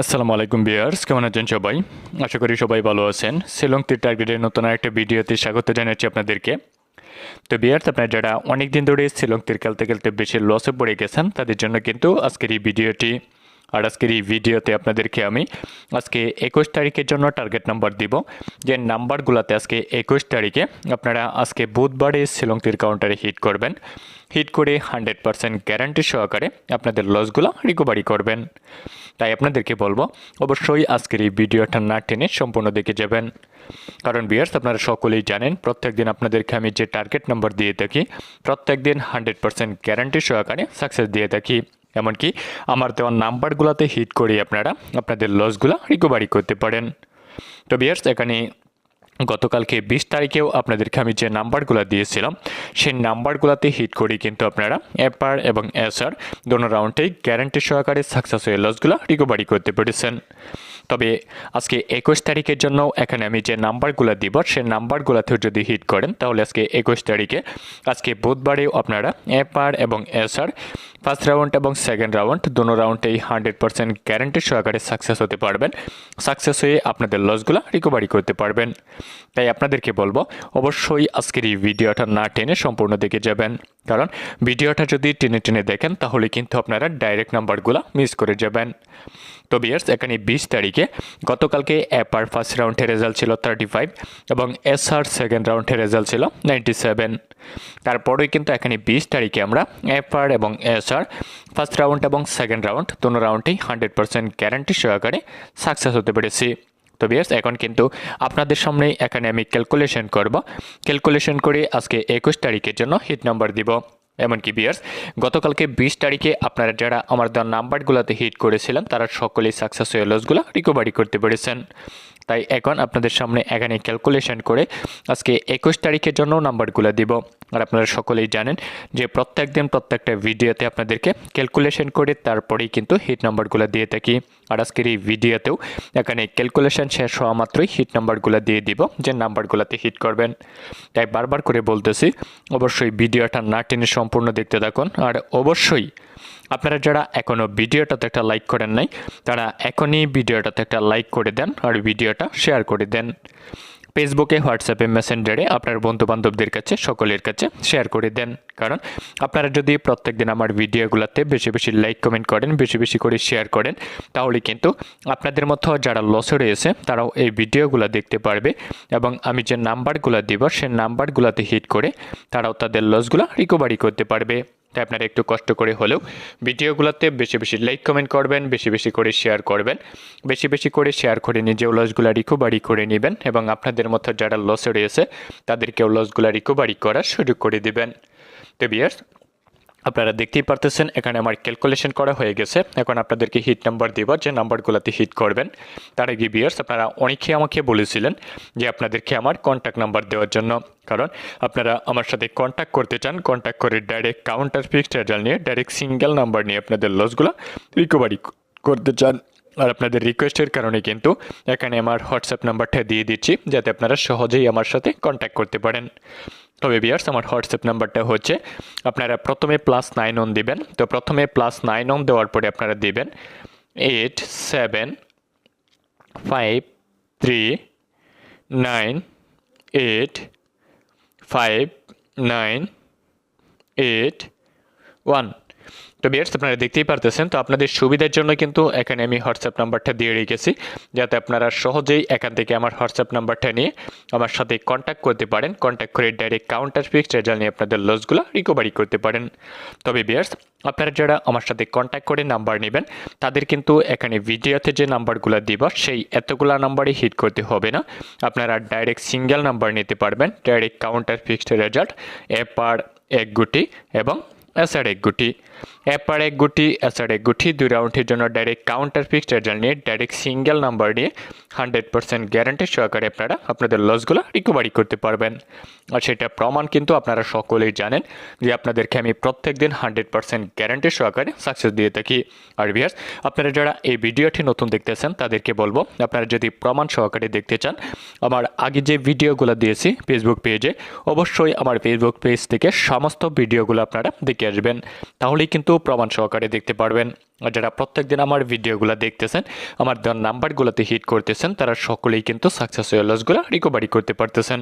আসসালামু আলাইকুম ভিউয়ার্স, কেমন আছেন সবাই? আশা করি সবাই ভালো আছেন। শিলং তীর টার্গেটের নতুন আরেকটা ভিডিওতে স্বাগত জানাচ্ছি আপনাদেরকে। তো ভিউয়ার্স, আপনারা যারা অনেক দিন ধরে শিলং তীর খেলতে খেলতে বেশি লসে পড়ে গেছেন তাদের জন্য কিন্তু আজকের এই ভিডিওটি। আর আজকের এই ভিডিওতে আপনাদেরকে আমি আজকে 21 তারিখের জন্য টার্গেট নাম্বার দিব, যে নাম্বারগুলোতে আজকে 21 তারিখে আপনারা আজকে বুধবারে শিলং তীর কাউন্টারে হিট করবেন। হিট করে 100% গ্যারান্টি সহকারে আপনাদের লসগুলো রিকভারি করবেন। তাই আপনাদেরকে বলবো অবশ্যই আজকের এই ভিডিওটা না টেনে সম্পূর্ণ দেখে যাবেন। কারণ ভিউয়ার্স, আপনারা সকলেই জানেন প্রত্যেক দিন আপনাদেরকে আমি যে টার্গেট নাম্বার দিয়ে থাকি প্রত্যেক দিন 100% গ্যারান্টি সহকারে সাকসেস দিয়ে থাকি। এমনকি আমার দেওয়া নাম্বারগুলোতে হিট করে আপনারা আপনাদের লসগুলো রিকভারি করতে পারেন। তো ভিউয়ার্স, এখানে গতকালকে 20 তারিখেও আপনাদেরকে আমি যে নাম্বারগুলো দিয়েছিলাম সেই নাম্বারগুলোতে হিট করি কিন্তু আপনারা এপার এবং এসআর দোনো রাউন্ডেই গ্যারান্টি সহকারে সাকসেস হয়ে লসগুলো রিকভারি করতে পেরেছেন। তবে আজকে 21 তারিখের জন্য এখানে আমি যে নাম্বারগুলো দিব সেই নাম্বারগুলোতেও যদি হিট করেন তাহলে আজকে 21 তারিখে আজকে বুধবারেও আপনারা এপার এবং এসআর ফার্স্ট রাউন্ড এবং সেকেন্ড রাউন্ড দোনো রাউন্ডেই 100% গ্যারান্টি সহকারে সাকসেস হতে পারবেন। সাকসেস হয়ে আপনাদের লসগুলো রিকভারি করতে পারবেন। তাই আপনাদেরকে বলবো অবশ্যই আজকের এই ভিডিওটা না টেনে সম্পূর্ণ দেখে যাবেন। কারণ ভিডিওটা যদি টেনে টেনে দেখেন তাহলে কিন্তু আপনারা ডাইরেক্ট নাম্বারগুলো মিস করে যাবেন। তো ভিউয়ার্স, এখানে 20 তারিখে গতকালকে এপার ফার্স্ট রাউন্ডের রেজাল্ট ছিল 35 এবং এসআর সেকেন্ড রাউন্ডের রেজাল্ট ছিল 97। তারপরেই কিন্তু এখানে 20 তারিখে আমরা এপার এবং এসআর ফার্স্ট রাউন্ড এবং সেকেন্ড রাউন্ড দোনো রাউন্ডেই 100% গ্যারান্টি সহকারে সাকসেস হতে পেরেছি। তো ভিউয়ার্স, এখন কিন্তু আপনাদের সামনে এখানে আমি ক্যালকুলেশন করব। ক্যালকুলেশন করে আজকে 21 তারিখের জন্য হিট নাম্বার দিব। এমনকি ভিউয়ার্স, গতকালকে 20 তারিখে আপনারা যারা আমার দেওয়া নাম্বারগুলোতে হিট করেছিলেন তারা সকলেই সাকসেস হয়ে লসগুলো রিকভারি করতে পেরেছেন। তাই এখন আপনাদের সামনে এখানে ক্যালকুলেশন করে আজকে 21 তারিখের জন্য নাম্বারগুলো দিব। আর আপনারা সকলেই জানেন যে প্রত্যেক দিন প্রত্যেকটা ভিডিওতে আপনাদেরকে ক্যালকুলেশন করে তারপরেই কিন্তু হিট নাম্বারগুলো দিয়ে থাকি। আর আজকের এই ভিডিওতেও এখানে ক্যালকুলেশন শেষ হওয়া মাত্রই হিট নাম্বারগুলো দিয়ে দিব যে নাম্বারগুলোতে হিট করবেন। তাই বারবার করে বলতেছি অবশ্যই ভিডিওটা না টেনে সম্পূর্ণ দেখতে থাকুন। আর অবশ্যই আপনারা যারা এখনও ভিডিওটাতে একটা লাইক করেন নাই তারা এখনই ভিডিওটাতে একটা লাইক করে দেন আর ভিডিওটা শেয়ার করে দেন। ফেসবুকে, হোয়াটসঅ্যাপে, মেসেঞ্জারে আপনার বন্ধুবান্ধবদের কাছে সকলের কাছে শেয়ার করে দেন। কারণ আপনারা যদি প্রত্যেকদিন আমার ভিডিওগুলোতে বেশি বেশি লাইক কমেন্ট করেন, বেশি বেশি করে শেয়ার করেন তাহলে কিন্তু আপনাদের মতো যারা লসে রয়েছে তারাও এই ভিডিওগুলো দেখতে পারবে এবং আমি যে নাম্বারগুলো দিব সেই নাম্বারগুলোতে হিট করে তারাও তাদের লসগুলো রিকভারি করতে পারবে। তাই আপনারা একটু কষ্ট করে হলেও ভিডিওগুলোতে বেশি বেশি লাইক কমেন্ট করবেন, বেশি বেশি করে শেয়ার করবেন, বেশি বেশি করে শেয়ার করে নিজেও লসগুলো রিকভারি করে নেবেন এবং আপনাদের মতো যারা লসে রয়েছে তাদেরকেও লসগুলো রিকভারি করার সুযোগ করে দিবেন। তো ভিউয়ার্স, আপনারা দেখতেই পারতেছেন এখানে আমার ক্যালকুলেশন করা হয়ে গেছে। এখন আপনাদেরকে হিট নাম্বার দিব যে নাম্বারগুলোতে হিট করবেন। তার আগে ভিউয়ার্স, আপনারা অনেকেই আমাকে বলেছিলেন যে আপনাদেরকে আমার কন্ট্যাক্ট নাম্বার দেওয়ার জন্য। কারণ আপনারা আমার সাথে কন্ট্যাক্ট করতে চান, কন্ট্যাক্ট করে ডাইরেক্ট কাউন্টার ফিক্সড রেজাল্ট নিয়ে ডাইরেক্ট সিঙ্গেল নাম্বার নিয়ে আপনাদের লসগুলো রিকভারি করতে চান। আর আপনাদের রিকোয়েস্টের কারণে কিন্তু এখানে আমার হোয়াটসঅ্যাপ নাম্বারটা দিয়ে দিচ্ছি যাতে আপনারা সহজেই আমার সাথে কন্ট্যাক্ট করতে পারেন। তবে ভিউয়ার্স, আমার হোয়াটসঅ্যাপ নাম্বারটা হচ্ছে আপনারা প্রথমে +91 দিবেন। তো প্রথমে +91 দেওয়ার পরে আপনারা দিবেন 8753985981। তো ভিউয়ার্স, আপনারা দেখতেই পারতেছেন। তো আপনাদের সুবিধার জন্য কিন্তু এখানে আমি হোয়াটসঅ্যাপ নাম্বারটা দিয়ে রেখেছি যাতে আপনারা সহজেই এখান থেকে আমার হোয়াটসঅ্যাপ নাম্বারটা নিয়ে আমার সাথে কন্ট্যাক্ট করতে পারেন। কন্ট্যাক্ট করে ডাইরেক্ট কাউন্টার ফিক্সড রেজাল্ট নিয়ে আপনাদের লসগুলো রিকভারি করতে পারেন। তবে ভিউয়ার্স, আপনারা যারা আমার সাথে কন্ট্যাক্ট করে নাম্বার নেবেন তাদের কিন্তু এখানে ভিডিওতে যে নাম্বারগুলো দিব সেই এতগুলো নাম্বারই হিট করতে হবে না। আপনারা ডাইরেক্ট সিঙ্গেল নাম্বার নিতে পারবেন, ডাইরেক্ট কাউন্টার ফিক্সড রেজাল্ট এপার এক গুটি এবং এসআর এক গুটি। এপার এক গুটি, এসআর এক গুটি, 2 রাউন্ডের জন্য ডাইরেক্ট কাউন্টার ফিক্সড রেজাল্ট নিয়ে ডাইরেক্ট সিঙ্গেল নাম্বার নিয়ে 100% গ্যারান্টি সহকারে আপনারা আপনাদের লসগুলো রিকভারি করতে পারবেন। আর সেটা প্রমাণ কিন্তু আপনারা সকলেই জানেন যে আপনাদেরকে আমি প্রত্যেক দিন 100% গ্যারান্টি সহকারে সাকসেস দিয়ে থাকি। আর ভিউয়ার্স, আপনারা যারা এই ভিডিওটি নতুন দেখতেছেন তাদেরকে বলবো আপনারা যদি প্রমাণ সহকারে দেখতে চান আমার আগে যে ভিডিওগুলো দিয়েছি ফেসবুক পেজে, অবশ্যই আমার ফেসবুক পেজ থেকে সমস্ত ভিডিওগুলো আপনারা দেখে আসবেন, তাহলেই কিন্তু প্রমাণ সহকারে দেখতে পারবেন। আর যারা প্রত্যেকদিন আমার ভিডিওগুলো দেখতেছেন, আমার দেওয়ার নাম্বারগুলোতে হিট করতেছেন, তারা সকলেই কিন্তু সাকসেস হয়ে লসগুলো রিকভারি করতে পারতেছেন।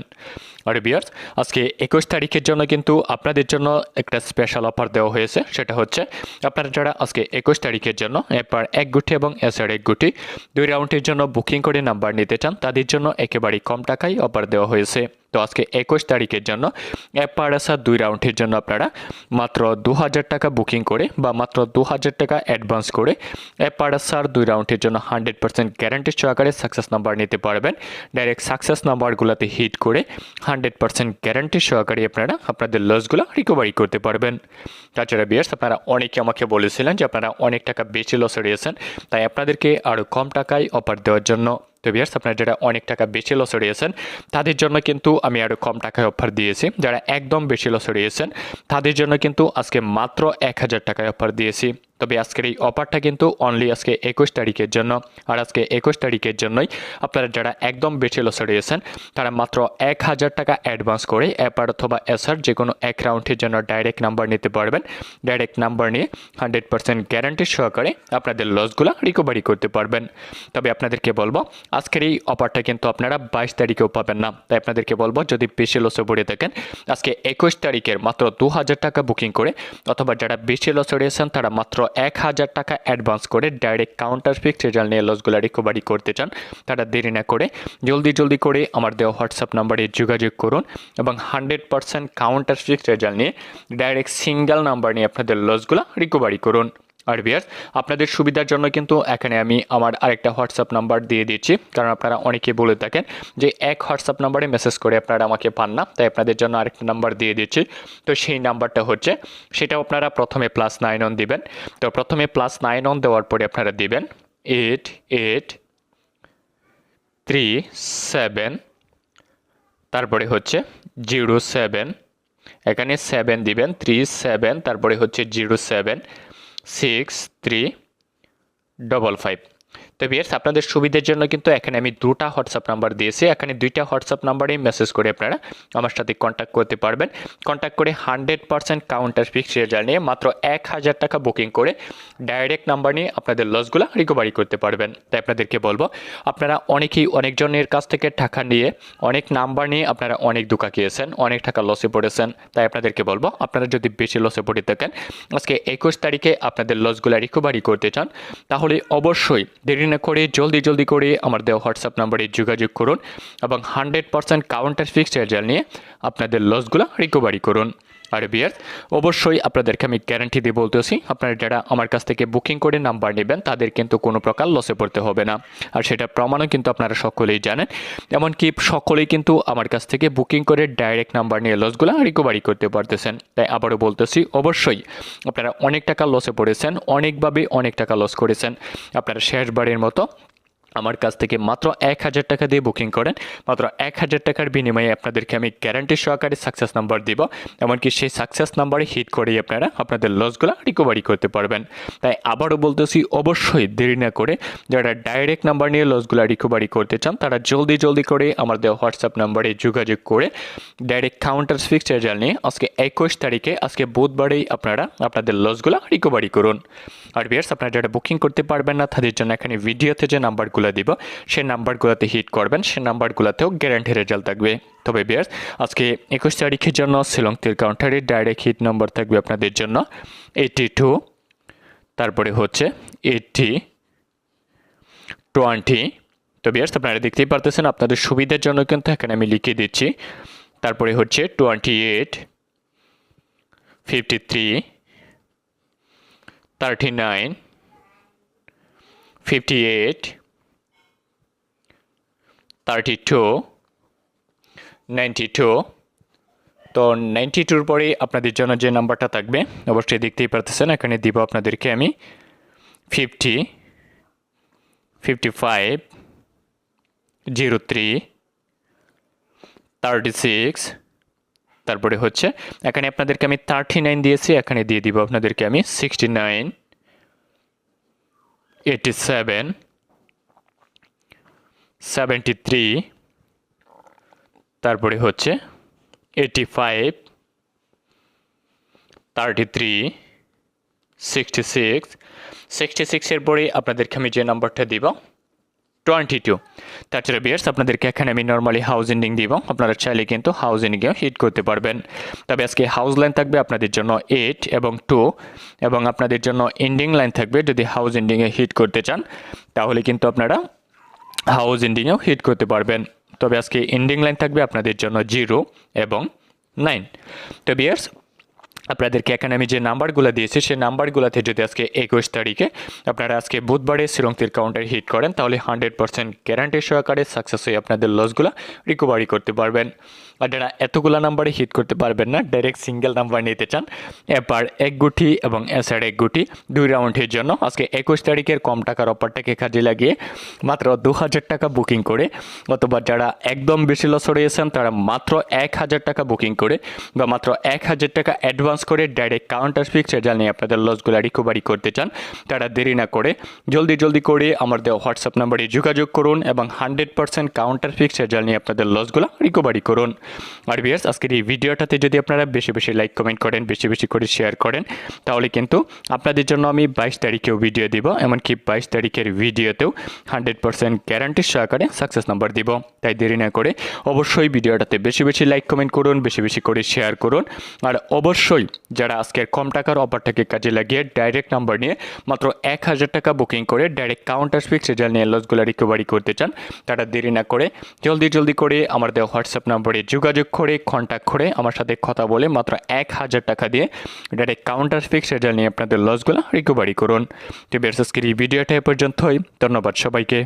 আর ভিউয়ার্স, আজকে 21 তারিখের জন্য কিন্তু আপনাদের জন্য একটা স্পেশাল অফার দেওয়া হয়েছে। সেটা হচ্ছে আপনারা যারা আজকে 21 তারিখের জন্য এপার এক গুটি এবং এসআর এক গুটি 2 রাউন্ডের জন্য বুকিং করে নাম্বার নিতে চান, তাদের জন্য একেবারেই কম টাকায় অফার দেওয়া হয়েছে। তো আজকে 21 তারিখের জন্য এপার এসআর 2 রাউন্ডের জন্য আপনারা মাত্র 2000 টাকা বুকিং করে বা মাত্র 2000 টাকা অ্যাডভান্স করে এপার এসআর 2 রাউন্ডের জন্য 100% গ্যারান্টি সহকারে সাকসেস নাম্বার নিতে পারবেন। ডাইরেক্ট সাকসেস নাম্বারগুলোতে হিট করে 100% গ্যারান্টি সহকারে আপনারা আপনাদের লসগুলো রিকভারি করতে পারবেন। তাছাড়া ভিউয়ার্স, আপনারা অনেকে আমাকে বলেছিলেন যে আপনারা অনেক টাকা বেশি লসে রয়েছেন, তাই আপনাদেরকে আরও কম টাকায় অফার দেওয়ার জন্য। তো ভিউয়ার্স, আপনারা যারা অনেক টাকা বেশি লসে রয়েছেন তাদের জন্য কিন্তু আমি আরও কম টাকায় অফার দিয়েছি। যারা একদম বেশি লসে রয়েছেন তাদের জন্য কিন্তু আজকে মাত্র 1000 টাকায় অফার দিয়েছি। তবে আজকের এই অফারটা কিন্তু অনলি আজকে 21 তারিখের জন্য। আর আজকে 21 তারিখের জন্যই আপনারা যারা একদম বেশি লসে রয়েছেন তারা মাত্র 1000 টাকা অ্যাডভান্স করে এপার অথবা এসআর যে কোনো এক রাউন্ডের জন্য ডাইরেক্ট নাম্বার নিতে পারবেন। ডাইরেক্ট নাম্বার নিয়ে 100% গ্যারান্টি সহকারে আপনাদের লসগুলো রিকভারি করতে পারবেন। তবে আপনাদেরকে বলবো, আজকের এই অফারটা কিন্তু আপনারা 22 তারিখেও পাবেন না। তাই আপনাদেরকে বলবো, যদি বেশি লসে পড়ে থাকেন আজকে 21 তারিখের মাত্র 2000 টাকা বুকিং করে, অথবা যারা বেশি লসে রয়েছেন তারা মাত্র 1000 টাকা অ্যাডভান্স করে ডাইরেক্ট কাউন্টার ফিক্সড রেজাল্ট নিয়ে লসগুলো রিকভারি করতে চান, তারা দেরি না করে জলদি করে আমার দেওয়া হোয়াটসঅ্যাপ নাম্বারে যোগাযোগ করুন এবং 100% কাউন্টার ফিক্সড রেজাল্ট নিয়ে ডাইরেক্ট সিঙ্গেল নাম্বার নিয়ে আপনাদের লসগুলো রিকভারি করুন। আর ভিউয়ার্স, আপনাদের সুবিধার জন্য কিন্তু এখানে আমি আমার আরেকটা হোয়াটসঅ্যাপ নাম্বার দিয়ে দিচ্ছি, কারণ আপনারা অনেকেই বলে থাকেন যে এক হোয়াটসঅ্যাপ নাম্বারে মেসেজ করে আপনারা আমাকে পান না, তাই আপনাদের জন্য আরেকটা নাম্বার দিয়ে দিচ্ছি। তো সেই নাম্বারটা হচ্ছে, সেটাও আপনারা প্রথমে +91 দিবেন। তো প্রথমে +91 দেওয়ার পরে আপনারা দিবেন 8837, তারপরে হচ্ছে 07, এখানে 7 দিবেন, 37, তারপরে হচ্ছে 076355। তো ভিউয়ার্স, আপনাদের সুবিধার জন্য কিন্তু এখানে আমি দুটা হোয়াটসঅ্যাপ নাম্বার দিয়েছি। এখানে দুইটা হোয়াটসঅ্যাপ নাম্বারেই মেসেজ করে আপনারা আমার সাথে কন্ট্যাক্ট করতে পারবেন। কন্ট্যাক্ট করে 100% কাউন্টার ফিক্সড রেজাল্ট নিয়ে মাত্র 1000 টাকা বুকিং করে ডাইরেক্ট নাম্বার নিয়ে আপনাদের লসগুলো রিকভারি করতে পারবেন। তাই আপনাদেরকে বলবো, আপনারা অনেকজনের কাছ থেকে টাকা নিয়ে অনেক নাম্বার নিয়ে আপনারা অনেক ধোঁকা খেয়েছেন, অনেক টাকা লসে পড়েছেন। তাই আপনাদেরকে বলবো, আপনারা যদি বেশি লসে পড়ে থাকেন আজকে 21 তারিখে আপনাদের লসগুলো রিকভারি করতে চান, তাহলে অবশ্যই দেরি না করে জলদি করে আমার দেওয়া হোয়াটসঅ্যাপ নাম্বারে যোগাযোগ করুন এবং 100% কাউন্টার ফিক্সড রেজাল্ট নিয়ে আপনাদের লসগুলো রিকভারি করুন। আর ভিউয়ার্স, অবশ্যই আপনাদেরকে আমি গ্যারান্টি দিয়ে বলতেছি, আপনারা যারা আমার কাছ থেকে বুকিং করে নাম্বার নেবেন তাদের কিন্তু কোনো প্রকার লসে পড়তে হবে না। আর সেটা প্রমাণও কিন্তু আপনারা সকলেই জানেন। এমনকি সকলেই কিন্তু আমার কাছ থেকে বুকিং করে ডাইরেক্ট নাম্বার নিয়ে লসগুলো রিকভারি করতে পারতেছেন। তাই আবারও বলতেছি, অবশ্যই আপনারা অনেক টাকা লসে পড়েছেন, অনেকভাবে অনেক টাকা লস করেছেন। আপনারা শেষবারের মতো আমার কাছ থেকে মাত্র 1000 টাকা দিয়ে বুকিং করেন, মাত্র 1000 টাকার বিনিময়ে আপনাদেরকে আমি গ্যারান্টি সহকারে সাকসেস নাম্বার দিব। এমনকি সেই সাকসেস নাম্বারে হিট করেই আপনারা আপনাদের লসগুলো রিকভারি করতে পারবেন। তাই আবারও বলতেছি, অবশ্যই দেরি না করে যারা ডাইরেক্ট নাম্বার নিয়ে লসগুলো রিকভারি করতে চান তারা জলদি করে আমার দেওয়া হোয়াটসঅ্যাপ নাম্বারে যোগাযোগ করে ডাইরেক্ট কাউন্টার ফিক্সড রেজাল্ট নিয়ে আজকে 21 তারিখে, আজকে বুধবারেই আপনারা আপনাদের লসগুলো রিকভারি করুন। আর ভিউয়ার্স, আপনারা যারা বুকিং করতে পারবেন না তাদের জন্য এখানে ভিডিওতে যে নাম্বারগুলো দিব সেই নাম্বারগুলোতে হিট করবেন, সেই নাম্বারগুলোতেও গ্যারান্টি রেজাল্ট থাকবে। তবে ভিউয়ার্স, আজকে 21 তারিখের জন্য শিলং তীর কাউন্টারে ডাইরেক্ট হিট নাম্বার থাকবে আপনাদের জন্য 82, তারপরে হচ্ছে 80, 20। তো ভিউয়ার্স, আপনারা দেখতেই পারতেছেন, আপনাদের সুবিধার জন্য কিন্তু এখানে আমি লিখে দিচ্ছি। তারপরে হচ্ছে 28, 53, 39, 58, 32, 92। তো 92-র পরে আপনাদের জন্য যে নাম্বারটা থাকবে অবশ্যই দেখতেই পারতেছেন, এখানে দিব আপনাদেরকে আমি 50, 55, 03, 36, তারপরে হচ্ছে এখানে আপনাদেরকে আমি 39 দিয়েছি, এখানে দিয়ে দিব আপনাদেরকে আমি 69, 87, 73, তারপরে হচ্ছে 85, 33, 66 এর পরে আপনাদেরকে আমি যে নাম্বারটা দিব 22। তাছাড়া বিয়ার্স আপনাদেরকে এখানে আমি নর্মালি হাউস এন্ডিং দিব, আপনারা চাইলে কিন্তু হাউস এন্ডিংয়েও হিট করতে পারবেন। তবে আজকে হাউস লাইন থাকবে আপনাদের জন্য 8 এবং 2, এবং আপনাদের জন্য এন্ডিং লাইন থাকবে, যদি হাউস এন্ডিংয়ে হিট করতে চান তাহলে কিন্তু আপনারা হাউস এন্ডিংয়েও হিট করতে পারবেন। তবে আজকে এন্ডিং লাইন থাকবে আপনাদের জন্য 0 এবং 9। তো বিয়ার্স আপনাদেরকে এখানে আমি যে নাম্বারগুলো দিয়েছি সেই নাম্বারগুলোতে যদি আজকে 21 তারিখে আপনারা আজকে বুধবারে শ্রীলঙ্কার কাউন্টার হিট করেন তাহলে 100% গ্যারান্টি সহকারে সাকসেস হয়ে আপনাদের লসগুলো রিকভারি করতে পারবেন। আর যারা এতগুলো নাম্বারে হিট করতে পারবেন না, ডাইরেক্ট সিঙ্গেল নাম্বার নিতে চান, এপার 1 গুটি এবং এসার 1 গুটি 2 রাউন্ডের জন্য আজকে 21 তারিখের কম টাকার অফারটাকে কাজে লাগিয়ে মাত্র 2000 টাকা বুকিং করে, অথবা যারা একদম বেশি লস রয়েছেন তারা মাত্র 1000 টাকা বুকিং করে বা মাত্র 1000 টাকা অ্যাডভান্স করে ডাইরেক্ট কাউন্টার ফিক্স জানিয়ে আপনাদের লসগুলো রিকভারি করতে চান, তারা দেরি না করে জলদি করে আমার দেওয়া হোয়াটসঅ্যাপ নাম্বারে যোগাযোগ করুন এবং 100% কাউন্টার ফিক্স জানিয়ে আপনাদের লসগুলো রিকভারি করুন। আর ভিউয়ার্স আজকের এই ভিডিওটাতে যদি আপনারা বেশি লাইক কমেন্ট করেন, বেশি করে শেয়ার করেন, তাহলে কিন্তু আপনাদের জন্য আমি 22 তারিখেও ভিডিও দিব, এমনকি 22 তারিখের ভিডিওতেও 100% গ্যারান্টির সহকারে সাকসেস নাম্বার দিব। তাই দেরি না করে অবশ্যই ভিডিওটাতে বেশি লাইক কমেন্ট করুন, বেশি করে শেয়ার করুন। আর অবশ্যই যারা আজকের কম টাকার অফারটাকে কাজে লাগিয়ে ডাইরেক্ট নাম্বার নিয়ে মাত্র 1000 টাকা বুকিং করে ডাইরেক্ট কাউন্টার ফিক্স রেজাল্ট নিয়ে লসগুলো রিকভারি করতে চান, তারা দেরি না করে জলদি করে আমার দেওয়া হোয়াটসঅ্যাপ নাম্বারে যোগাযোগ করে কন্ট্যাক্ট করে আমার সাথে কথা বলে মাত্র 1000 টাকা দিয়ে ডাইরেক্ট কাউন্টার ফিক্স রেজাল্ট নিয়ে আপনাদের লসগুলো রিকভারি করুন। তো বিয়ার্স আজকের এই ভিডিওটা এ পর্যন্তই। ধন্যবাদ সবাইকে।